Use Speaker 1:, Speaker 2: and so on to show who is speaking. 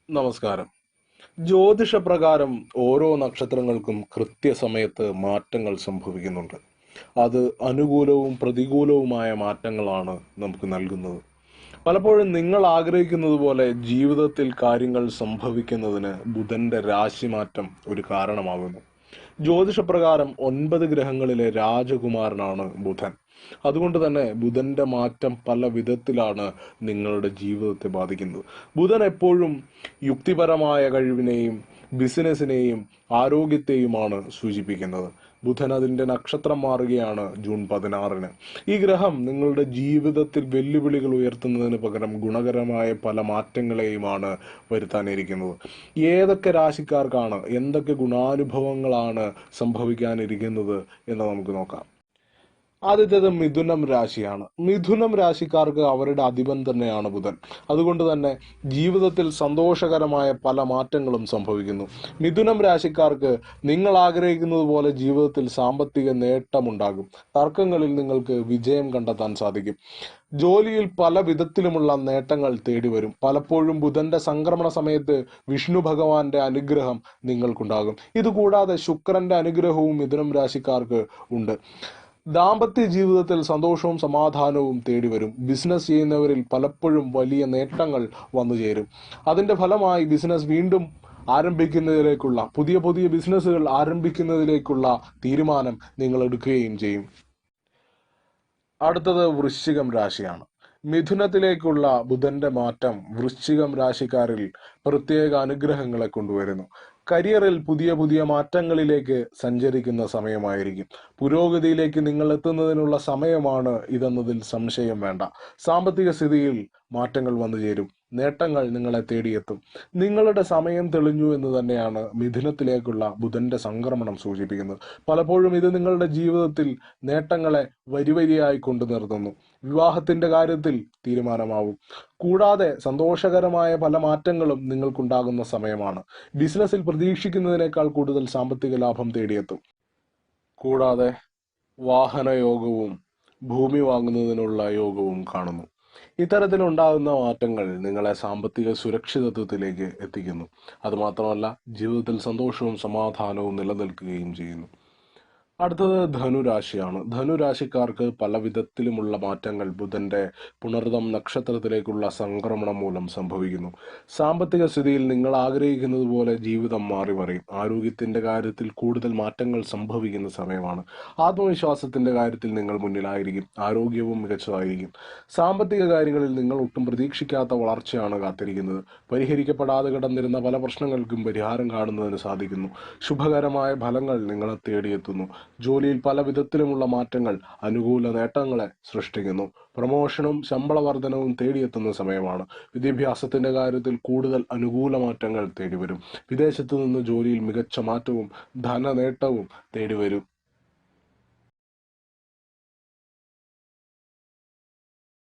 Speaker 1: നമസ്കാരം. ജ്യോതിഷപ്രകാരം ഓരോ നക്ഷത്രങ്ങൾക്കും കൃത്യസമയത്ത് മാറ്റങ്ങൾ സംഭവിക്കുന്നുണ്ട്. അത് അനുകൂലവും പ്രതികൂലവുമായ മാറ്റങ്ങളാണ് നമുക്ക് നൽകുന്നത്. പലപ്പോഴും നിങ്ങൾ ആഗ്രഹിക്കുന്നത് പോലെ ജീവിതത്തിൽ കാര്യങ്ങൾ സംഭവിക്കുന്നതിന് ബുധന്റെ രാശിമാറ്റം ഒരു കാരണമാകുന്നു. ജ്യോതിഷപ്രകാരം 9 ഗ്രഹങ്ങളിലെ രാജകുമാരനാണ് ബുധൻ. അതുകൊണ്ട് തന്നെ ബുധന്റെ മാറ്റം പല വിധത്തിലാണ് നിങ്ങളുടെ ജീവിതത്തെ ബാധിക്കുന്നത്. ബുധൻ എപ്പോഴും യുക്തിപരമായ കഴിവിനെയും ബിസിനസ്സിനെയും ആരോഗ്യത്തെയുമാണ് സൂചിപ്പിക്കുന്നത്. ബുധൻ അതിൻ്റെ നക്ഷത്രം മാറുകയാണ് ജൂൺ 16-ന്. ഈ ഗ്രഹം നിങ്ങളുടെ ജീവിതത്തിൽ വെല്ലുവിളികൾ ഉയർത്തുന്നതിന് പകരം ഗുണകരമായ പല മാറ്റങ്ങളെയുമാണ് വരുത്താനിരിക്കുന്നത്. ഏതൊക്കെ രാശിക്കാർക്കാണ് എന്തൊക്കെ ഗുണാനുഭവങ്ങളാണ് സംഭവിക്കാനിരിക്കുന്നത് എന്ന് നമുക്ക് നോക്കാം. ആദ്യത്തേത് മിഥുനം രാശിയാണ്. മിഥുനം രാശിക്കാർക്ക് അവരുടെ അധിപൻ തന്നെയാണ് ബുധൻ. അതുകൊണ്ട് തന്നെ ജീവിതത്തിൽ സന്തോഷകരമായ പല മാറ്റങ്ങളും സംഭവിക്കുന്നു. മിഥുനം രാശിക്കാർക്ക് നിങ്ങൾ ആഗ്രഹിക്കുന്നത് പോലെ ജീവിതത്തിൽ സാമ്പത്തിക നേട്ടമുണ്ടാകും. തർക്കങ്ങളിൽ നിങ്ങൾക്ക് വിജയം കണ്ടെത്താൻ സാധിക്കും. ജോലിയിൽ പല വിധത്തിലുമുള്ള നേട്ടങ്ങൾ തേടി വരും. പലപ്പോഴും ബുധന്റെ സംക്രമണ സമയത്ത് വിഷ്ണു ഭഗവാന്റെ അനുഗ്രഹം നിങ്ങൾക്കുണ്ടാകും. ഇതുകൂടാതെ ശുക്രന്റെ അനുഗ്രഹവും മിഥുനം രാശിക്കാർക്ക് ഉണ്ട്. ദാമ്പത്യ ജീവിതത്തിൽ സന്തോഷവും സമാധാനവും തേടി വരും. ബിസിനസ് ചെയ്യുന്നവരിൽ പലപ്പോഴും വലിയ നേട്ടങ്ങൾ വന്നു ചേരും. അതിന്റെ ഫലമായി ബിസിനസ് വീണ്ടും ആരംഭിക്കുന്നതിലേക്കുള്ള പുതിയ ബിസിനസ്സുകൾ ആരംഭിക്കുന്നതിലേക്കുള്ള തീരുമാനം നിങ്ങൾ എടുക്കുകയും ചെയ്യും. അടുത്തത് വൃശ്ചികം രാശിയാണ്. മിഥുനത്തിലേക്കുള്ള ബുധന്റെ മാറ്റം വൃശ്ചികം രാശിക്കാരിൽ പ്രത്യേക അനുഗ്രഹങ്ങളെ കൊണ്ടുവരുന്നു. കരിയറിൽ പുതിയ മാറ്റങ്ങളിലേക്ക് സഞ്ചരിക്കുന്ന സമയമായിരിക്കും. പുരോഗതിയിലേക്ക് നിങ്ങൾ എത്തുന്നതിനുള്ള സമയമാണ് ഇതെന്നതിൽ സംശയം വേണ്ട. സാമ്പത്തിക സ്ഥിതിയിൽ മാറ്റങ്ങൾ വന്നു ചേരും. നേട്ടങ്ങൾ നിങ്ങളെ തേടിയെത്തും. നിങ്ങളുടെ സമയം തെളിഞ്ഞു എന്ന് തന്നെയാണ് മിഥുനത്തിലേക്കുള്ള ബുധന്റെ സംക്രമണം സൂചിപ്പിക്കുന്നത്. പലപ്പോഴും ഇത് നിങ്ങളുടെ ജീവിതത്തിൽ നേട്ടങ്ങളെ വരിയായി കൊണ്ടു നിർത്തുന്നു. വിവാഹത്തിന്റെ കാര്യത്തിൽ തീരുമാനമാവും. കൂടാതെ സന്തോഷകരമായ പല മാറ്റങ്ങളും നിങ്ങൾക്കുണ്ടാകുന്ന സമയമാണ്. ബിസിനസ്സിൽ പ്രതീക്ഷിക്കുന്നതിനേക്കാൾ കൂടുതൽ സാമ്പത്തിക ലാഭം തേടിയെത്തും. കൂടാതെ വാഹനയോഗവും ഭൂമി വാങ്ങുന്നതിനുള്ള യോഗവും കാണുന്നു. ഇത്തരത്തിലുണ്ടാകുന്ന മാറ്റങ്ങൾ നിങ്ങളെ സാമ്പത്തിക സുരക്ഷിതത്വത്തിലേക്ക് എത്തിക്കുന്നു. അതുമാത്രമല്ല, ജീവിതത്തിൽ സന്തോഷവും സമാധാനവും നിലനിൽക്കുകയും ചെയ്യുന്നു. അടുത്തത് ധനുരാശിയാണ്. ധനുരാശിക്കാർക്ക് പല വിധത്തിലുമുള്ള മാറ്റങ്ങൾ ബുധന്റെ പുണർതം നക്ഷത്രത്തിലേക്കുള്ള സംക്രമണം മൂലം സംഭവിക്കുന്നു. സാമ്പത്തിക സ്ഥിതിയിൽ നിങ്ങൾ ആഗ്രഹിക്കുന്നത് പോലെ ജീവിതം മാറി മറിയും. ആരോഗ്യത്തിന്റെ കാര്യത്തിൽ കൂടുതൽ മാറ്റങ്ങൾ സംഭവിക്കുന്ന സമയമാണ്. ആത്മവിശ്വാസത്തിന്റെ കാര്യത്തിൽ നിങ്ങൾ മുന്നിലായിരിക്കും. ആരോഗ്യവും മികച്ചതായിരിക്കും. സാമ്പത്തിക കാര്യങ്ങളിൽ നിങ്ങൾ ഒട്ടും പ്രതീക്ഷിക്കാത്ത വളർച്ചയാണ് കാത്തിരിക്കുന്നത്. പരിഹരിക്കപ്പെടാതെ കിടന്നിരുന്ന പല പ്രശ്നങ്ങൾക്കും പരിഹാരം കാണുന്നതിന് സാധിക്കുന്നു. ശുഭകരമായ ഫലങ്ങൾ നിങ്ങളെ തേടിയെത്തുന്നു. ജോലിയിൽ പല വിധത്തിലുമുള്ള മാറ്റങ്ങൾ അനുകൂല നേട്ടങ്ങളെ സൃഷ്ടിക്കുന്നു. പ്രമോഷനും ശമ്പള വർധനവും തേടിയെത്തുന്ന സമയമാണ്. വിദ്യാഭ്യാസത്തിന്റെ കാര്യത്തിൽ കൂടുതൽ അനുകൂല മാറ്റങ്ങൾ തേടിവരും. വിദേശത്തു നിന്ന് ജോലിയിൽ മികച്ച മാറ്റവും ധനനേട്ടവും തേടിവരും.